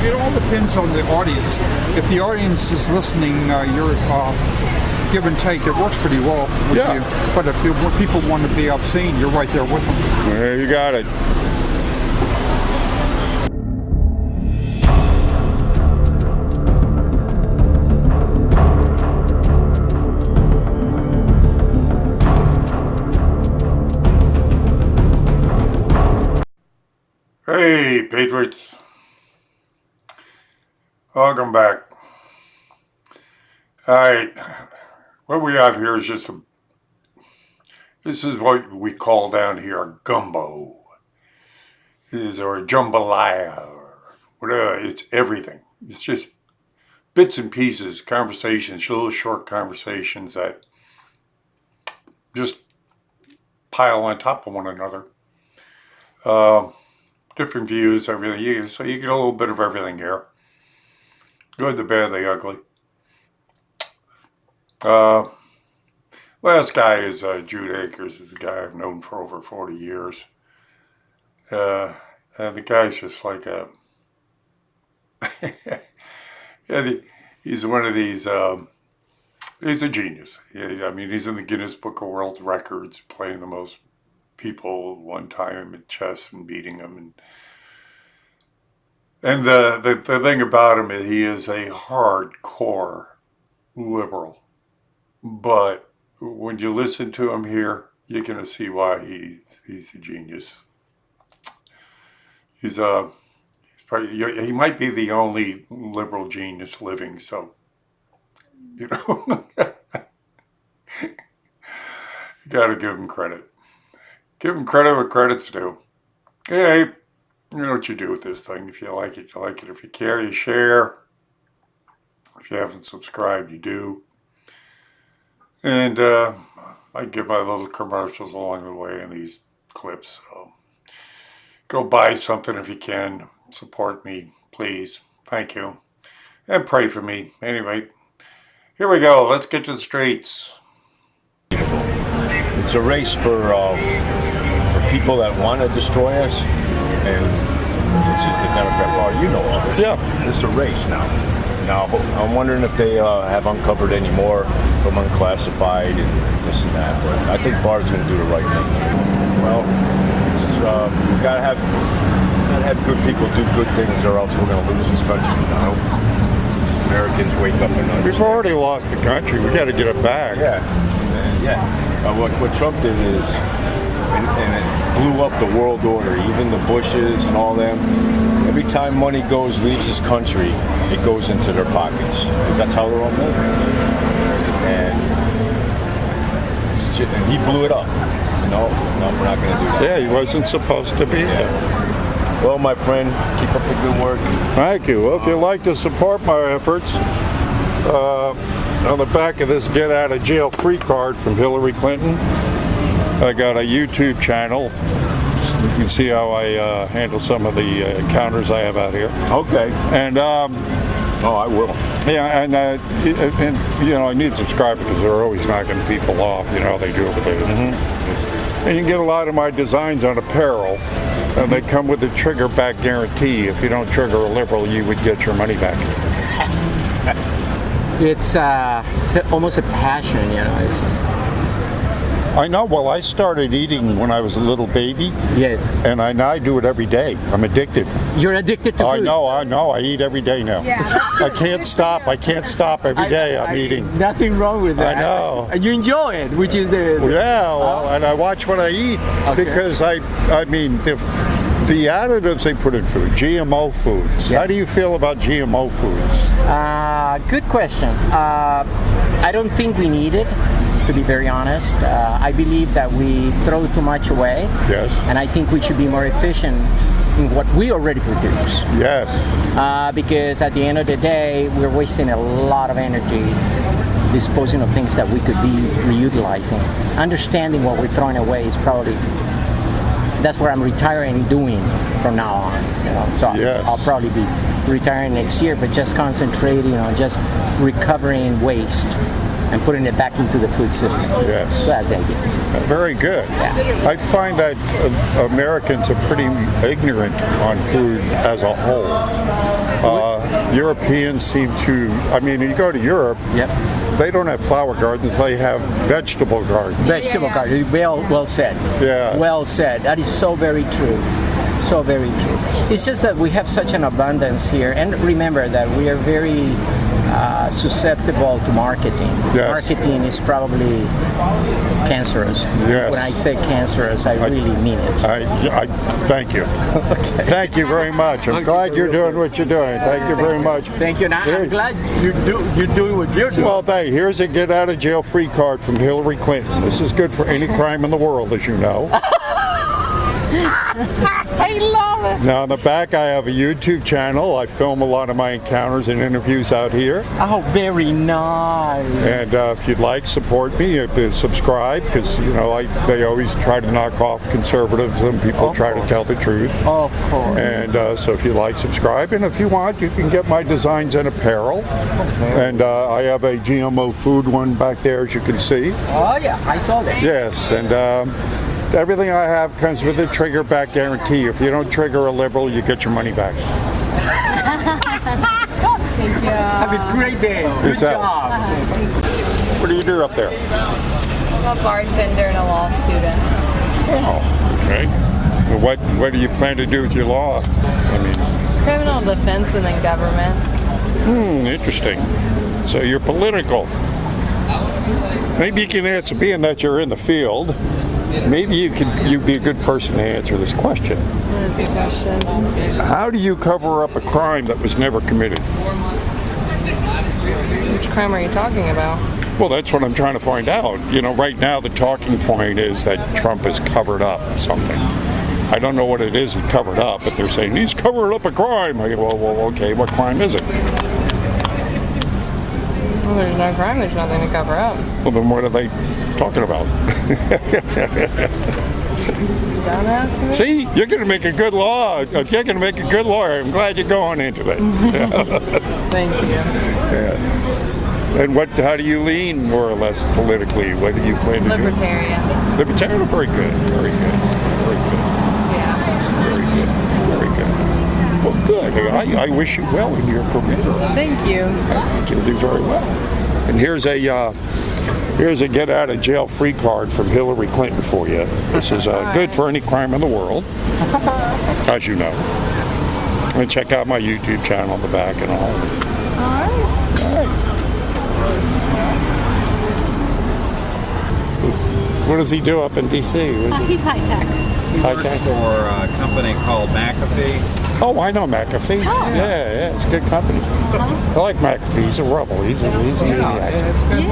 it all depends on the audience. If the audience is listening, you're give and take. It works pretty well with you. But if people want to be obscene, you're right there with them. There you got it. Hey, Patriots. Welcome back. Alright, what we have here is just this is what we call down here a gumbo. Or a jambalaya, or whatever. It's everything. It's just bits and pieces, conversations, little short conversations that just pile on top of one another. Different views, everything. So you get a little bit of everything here. Good, the bad, the ugly. Last guy is Jude Akers. Is a guy I've known for over 40 years. And the guy's just like a... he's one of these... he's a genius. I mean, he's in the Guinness Book of World Records, playing the most people one time at chess and beating them. And the thing about him is he is a hardcore liberal. But when you listen to him here, you're going to see why he's a genius. He's probably, he might be the only liberal genius living, so, you know, you got to give him credit. Give him credit where credit's due. Hey, you know what you do with this thing. If you like it, you like it. If you care, you share. If you haven't subscribed, you do. And I give my little commercials along the way in these clips. So go buy something if you can. Support me, please. Thank you. And pray for me. Anyway, here we go. Let's get to the streets. It's a race for people that want to destroy us, and this is the Democrat Party. You know all this. Yeah. It's a race now. Now, I'm wondering if they have uncovered any more from unclassified and this and that. But I think Barr's going to do the right thing. Well, we gotta have good people do good things, or else we're going to lose this country. I hope Americans wake up and understand. We've already lost the country. We got to get it back. Yeah. What Trump did is, and it blew up the world order. Even the Bushes and all them. Every time money leaves this country, it goes into their pockets, because that's how they're all made. And he blew it up. No, we're not going to do that. Yeah, he wasn't supposed to be there. Well, my friend, keep up the good work. Thank you. Well, if you'd like to support my efforts, on the back of this get out of jail free card from Hillary Clinton, I got a YouTube channel. You can see how I handle some of the encounters I have out here. Okay. And I will. Yeah, and you know, I need subscribers because they're always knocking people off. You know how they do it with it. Mm-hmm. And you can get a lot of my designs on apparel, and they come with a trigger back guarantee. If you don't trigger a liberal, you would get your money back. It's almost a passion, you know. It's just... I know. Well, I started eating when I was a little baby. Yes. And I do it every day. I'm addicted. You're addicted to food. I know. I eat every day now. Yeah, I can't stop. I can't stop. Every day I'm eating. Nothing wrong with that. I know. And you enjoy it, which is the... Yeah, well, and I watch what I eat. Okay. Because I mean, the additives they put in food, GMO foods. Yeah. How do you feel about GMO foods? Good question. I don't think we need it, to be very honest. I believe that we throw too much away. Yes. And I think we should be more efficient in what we already produce. Yes. Because at the end of the day, we're wasting a lot of energy disposing of things that we could be reutilizing. Understanding what we're throwing away is probably... That's what I'm retiring doing from now on. You know? So yes. I'll probably be retiring next year, but just concentrating on just recovering waste and putting it back into the food system. Yes. So that's the idea. Very good. Yeah. I find that Americans are pretty ignorant on food as a whole. Europeans seem to, I mean, you go to Europe, Yep. they don't have flower gardens, they have vegetable gardens. Vegetable garden. Well said. Yeah. Well said. That is so very true. So very true. It's just that we have such an abundance here, and remember that we are very susceptible to marketing. Yes. Marketing is probably cancerous. Yes. When I say cancerous, I really mean it. I thank you. Thank you very much. I'm glad you're doing what you're doing. Thank you very much. Thank you. And I'm glad you're doing what you're doing. Well, here's a get out of jail free card from Hillary Clinton. This is good for any crime in the world, as you know. I love it. Now, on the back, I have a YouTube channel. I film a lot of my encounters and interviews out here. Oh, very nice. And if you'd like, support me. Subscribe, because, you know, they always try to knock off conservatives and people try to tell the truth. Of course. And so if you like, subscribe. And if you want, you can get my designs and apparel. Okay. And I have a GMO food one back there, as you can see. Oh, yeah. I saw that. Yes. And everything I have comes with a trigger back guarantee. If you don't trigger a liberal, you get your money back. Thank you. Have a great day. Good job. What do you do up there? I'm a bartender and a law student. Oh, okay. Well, what do you plan to do with your law? I mean, Criminal defense and then government. Interesting. So you're political. Maybe you can answer, being that you're in the field. Maybe you'd be a good person to answer this question. That's a question. How do you cover up a crime that was never committed? Which crime are you talking about? Well, that's what I'm trying to find out. You know, right now the talking point is that Trump has covered up something. I don't know what it is he covered up, but they're saying he's covered up a crime. I go, well, okay, what crime is it? Well, there's no crime. There's nothing to cover up. Well, then what are they talking about? Don't ask me. See, you're going to make a good law. You're going to make a good lawyer. I'm glad you're going into it. Thank you. Yeah. And how do you lean, more or less, politically? What do you plan to Libertarian. do? Libertarian. Very good. Very good. Very good. Yeah. Very good. Very good. Well, good. I wish you well in your career. Thank you. I think you'll do very well. And here's a get out of jail free card from Hillary Clinton for you. This is good for any crime in the world, as you know. And check out my YouTube channel on the back and all. All right. All right. What does he do up in D.C.? He's high tech. High-tech? For a company called McAfee. Oh, I know McAfee. Oh. Yeah, it's a good company. I like McAfee. He's a rebel. He's a maniac. It's good.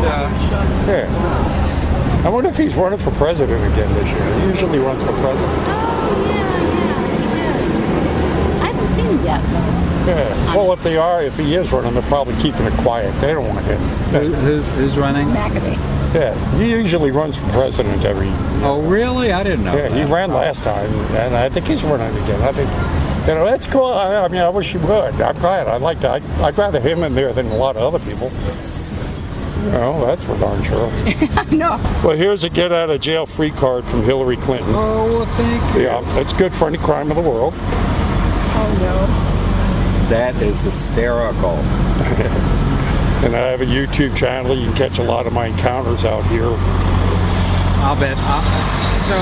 Yeah. I wonder if he's running for president again this year. He usually runs for president. Oh, yeah, he did. I haven't seen him yet. Yeah. Well, if he is running, they're probably keeping it quiet. They don't want him. Who's running? McAfee. Yeah, he usually runs for president every year. Oh, really? I didn't know. Yeah, he ran last time, and I think he's running again. I think, that's cool. I mean, I wish he would. I'm glad. I'd rather him in there than a lot of other people. That's for darn sure. No. Well, here's a get out of jail free card from Hillary Clinton. Oh, well, thank you. Yeah, it's good for any crime in the world. Oh, no. That is hysterical. And I have a YouTube channel. You can catch a lot of my encounters out here. I'll bet. So,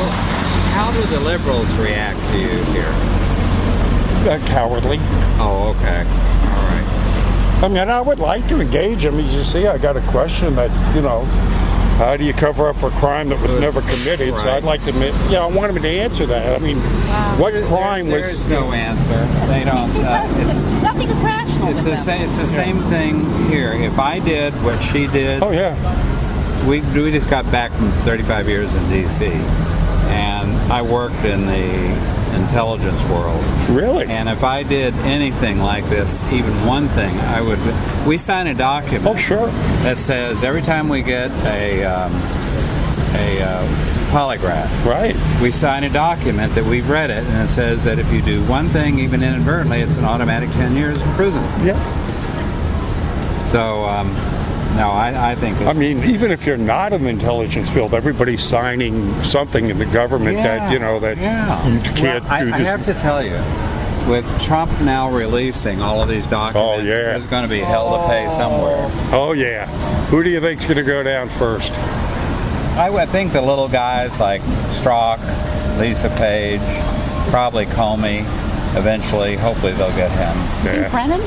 how do the liberals react to you here? Cowardly. Oh, okay. All right. I mean, I would like to engage them. You see, I got a question that, how do you cover up for a crime that was never committed? Right. So I'd like to, I want them to answer that. I mean, what crime was... There is no answer. They don't. Nothing is rational. It's with them. it's the same thing here. If I did what she did, Oh, yeah. we just got back from 35 years in D.C. and I worked in the intelligence world. Really? And if I did anything like this, even one thing, we sign a document. Oh, sure. That says every time we get a polygraph, Right. we sign a document that we've read it, and it says that if you do one thing, even inadvertently, it's an automatic 10 years in prison. Yeah. So, no, I think it's... I mean, even if you're not in the intelligence field, everybody's signing something in the government that, that you can't Well, do this. I have to tell you, with Trump now releasing all of these documents, there's going to be hell to pay somewhere. Oh, yeah. Who do you think's going to go down first? I would think the little guys like Strzok, Lisa Page, probably Comey, eventually. Hopefully they'll get him. And Brennan?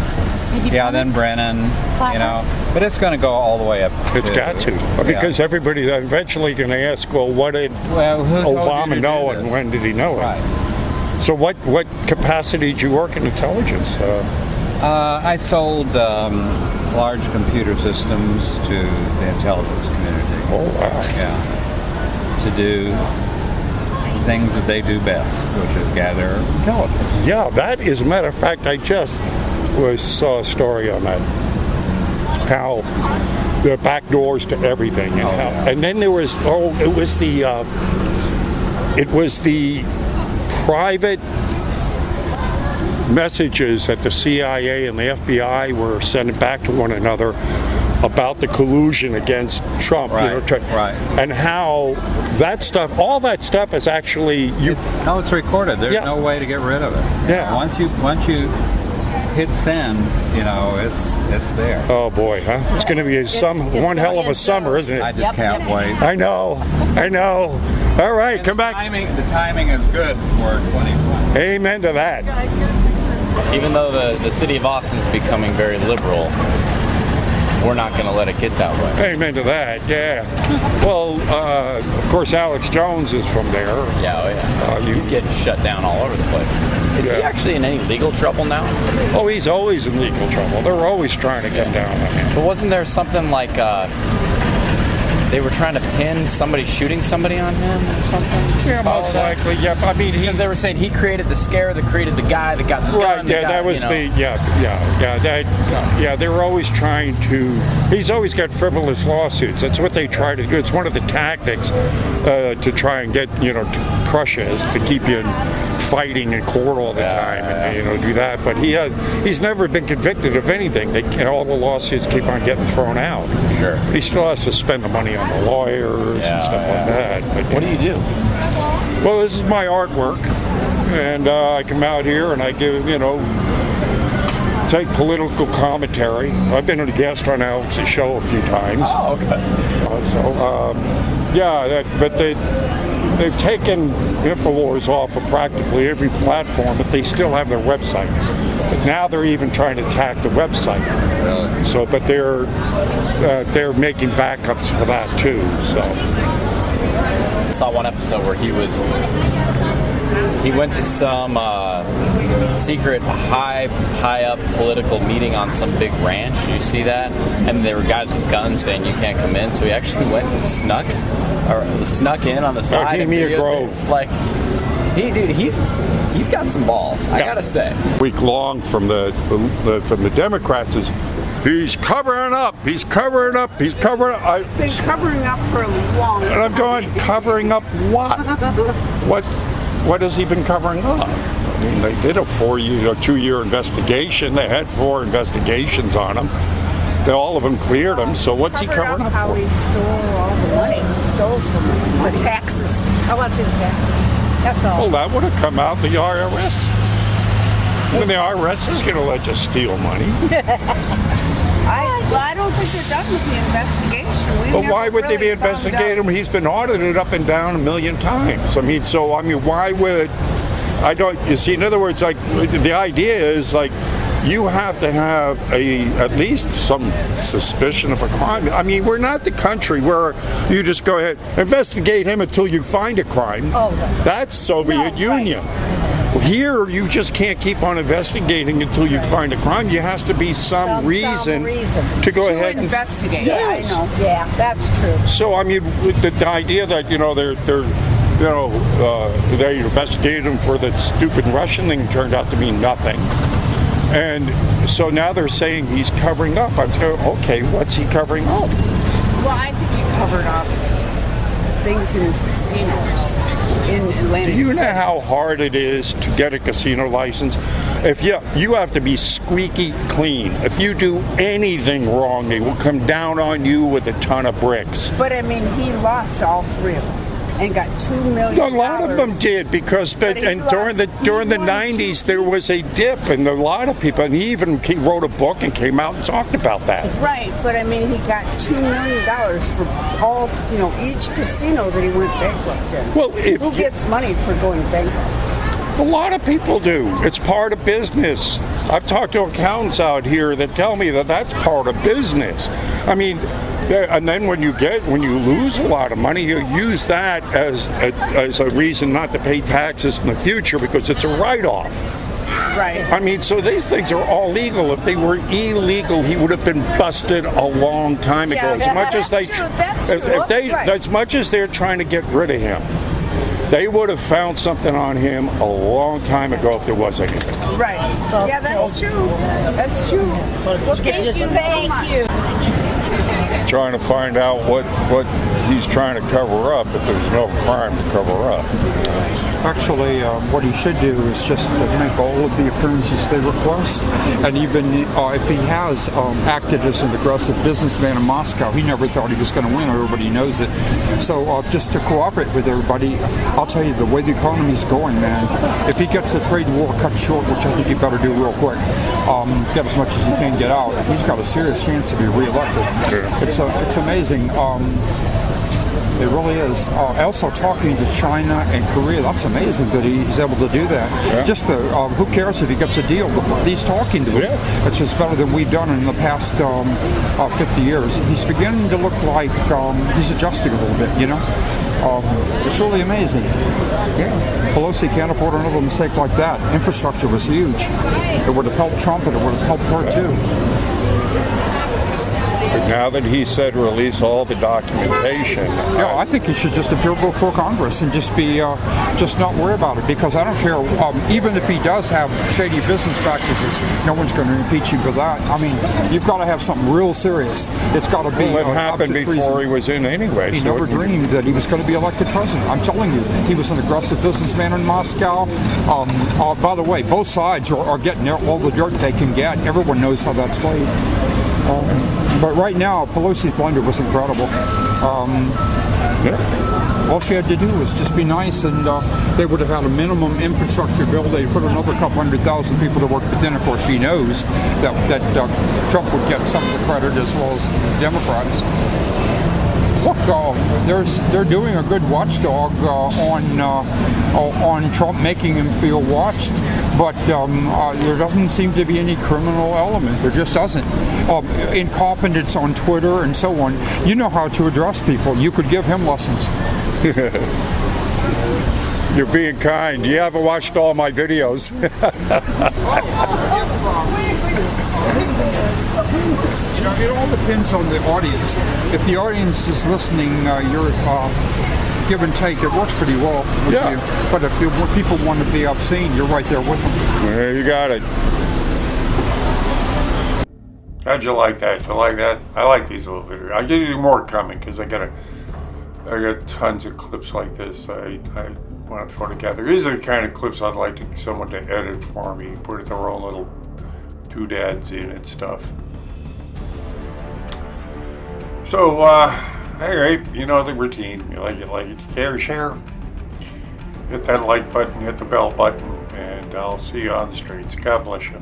Maybe Yeah, then Brennan, Clapper. you know. But it's going to go all the way up. It's got to. Because everybody's eventually going to ask, well, what did who told you Obama to know do and this? when did he know it? Right. So what capacity did you work in intelligence? I sold large computer systems to the intelligence community. Oh, wow. Yeah. To do things that they do best, which is gather intelligence. Yeah, that is a matter of fact, I just saw a story on that. How the back doors to everything, and and then there was it was the private messages that the CIA and the FBI were sending back to one another about the collusion against Trump, Right. And how that stuff, all that stuff is actually it's recorded. There's no way to get rid of it. Yeah. Once you hit send, it's there. Oh boy, huh? It's going to be one hell of a summer, isn't it? I just can't wait. I know. All right, And come back. The timing is good for 2020. Amen to that. Even though the city of Austin's becoming very liberal, we're not going to let it get that way. Amen to that, yeah. Well, of course, Alex Jones is from there. Yeah. He's getting shut down all over the place. Is he actually in any legal trouble now? Oh, he's always in legal trouble. They're always trying to come down on him. But wasn't there something like they were trying to pin somebody shooting somebody on him or something? Yeah, most likely. Yeah, I mean, because they were saying he created the scare that created the guy that got the gun. Yeah, that was they were always trying to. He's always got frivolous lawsuits. That's what they try to do. It's one of the tactics to try and get to crush us, to keep you fighting in court all the time, and do that. But he's never been convicted of anything. All the lawsuits keep on getting thrown out. Sure. But he still has to spend the money on the lawyers and stuff like that. But, what do you do? Well, this is my artwork, and I come out here and I give, take political commentary. I've been a guest on Alex's show a few times. Oh, okay. But they've taken InfoWars off of practically every platform, but they still have their website. But now they're even trying to attack the website. Really? So, but they're making backups for that too. So. I saw one episode where he went to some secret high up political meeting on some big ranch. Did you see that? And there were guys with guns saying you can't come in. So he actually went and snuck in on the side. Bohemia Grove. Like he's got some balls. I gotta say. Week long from the Democrats is. He's covering up. He's covering up. He's covering up. I've been covering up for a long time. And I'm going, covering up what? What has he been covering up? I mean, they did a 2-year investigation. They had 4 investigations on him. All of them cleared him. So what's he covering up how for? he stole all the money. He stole some of the taxes. I want to see the taxes. That's all. Well, that would have come out the IRS. And the IRS is going to let you steal money. I don't think they're done with the investigation. But why would they be investigating him? He's been audited up and down 1,000,000 times. Why would I don't? You see, in other words, like the idea is like you have to have at least some suspicion of a crime. I mean, we're not the country where you just go ahead investigate him until you find a crime. Oh, no. That's Soviet Union. Right. Here, you just can't keep on investigating until you find a crime. There has to be some reason to go ahead and investigate. Yes. Yeah, I know. Yeah, that's true. So, I mean, the idea that they investigated him for the stupid Russian thing turned out to mean nothing. And so now they're saying he's covering up. I'm saying, okay, what's he covering up? Well, I think he covered up things in his casinos in Atlantic Do you know City. how hard it is to get a casino license? If you have to be squeaky clean. If you do anything wrong, they will come down on you with a ton of bricks. But I mean, he lost all 3 of them. and got $2 million. A lot of them did because, But he and lost during the 90s there was a dip, and a lot of people, and he wrote a book and came out and talked about that. Right, but I mean, he got $2 million for all, each casino that he went bankrupt in. Well, who gets money for going bankrupt? A lot of people do. It's part of business. I've talked to accountants out here that tell me that that's part of business. I mean, and then when you lose a lot of money, you use that as a reason not to pay taxes in the future because it's a write-off. Right. I mean, so these things are all legal. If they were illegal, he would have been busted a long time ago. As much as they're trying to get rid of him, they would have found something on him a long time ago if there was anything. Right. Yeah, that's true. That's true. Well, thank you so much. Trying to find out what he's trying to cover up, if there's no crime to cover up. Actually, what he should do is just make all of the appearances they request. And even if he has acted as an aggressive businessman in Moscow, he never thought he was going to win. Everybody knows it. So just to cooperate with everybody, I'll tell you, the way the economy's going, man, if he gets the trade war cut short, which I think he better do real quick, get as much as he can get out, he's got a serious chance to be reelected. It's amazing. It really is. Also talking to China and Korea, that's amazing that he's able to do that. Yeah. Just who cares if he gets a deal? He's talking to them. Yeah. It's just better than we've done in the past 50 years. He's beginning to look like he's adjusting a little bit, It's really amazing. Yeah. Pelosi can't afford another mistake like that. Infrastructure was huge. It would have helped Trump and it would have helped her too. But now that he said release all the documentation, I think he should just appear before Congress and just be just not worry about it, because I don't care. Even if he does have shady business practices, no one's going to impeach him for that. I mean, you've got to have something real serious. It's got to be. Well, it happened before he was in anyway. He never dreamed that he was going to be elected president. I'm telling you, he was an aggressive businessman in Moscow. By the way, both sides are getting all the dirt they can get. Everyone knows how that's played. But right now, Pelosi's blunder was incredible. All she had to do was just be nice, and they would have had a minimum infrastructure bill. They put another couple 100,000 people to work, but then, of course, she knows that Trump would get some of the credit as well as the Democrats. Look, they're doing a good watchdog on Trump, making him feel watched, but there doesn't seem to be any criminal element. There just doesn't. Incompetence on Twitter and so on. You know how to address people. You could give him lessons. You're being kind. You haven't watched all my videos. It all depends on the audience. If the audience is listening, your give and take, it works pretty well with you. But if people want to be obscene, you're right there with them. Yeah, you got it. How'd you like that? You like that? I like these little videos. I'll give you more coming because I got tons of clips like this. I want to throw together. These are the kind of clips I'd like someone to edit for me, put their own little doodads in and stuff. So, alright, you know the routine. You like it, care, share. Hit that like button, hit the bell button, and I'll see you on the streets. God bless you.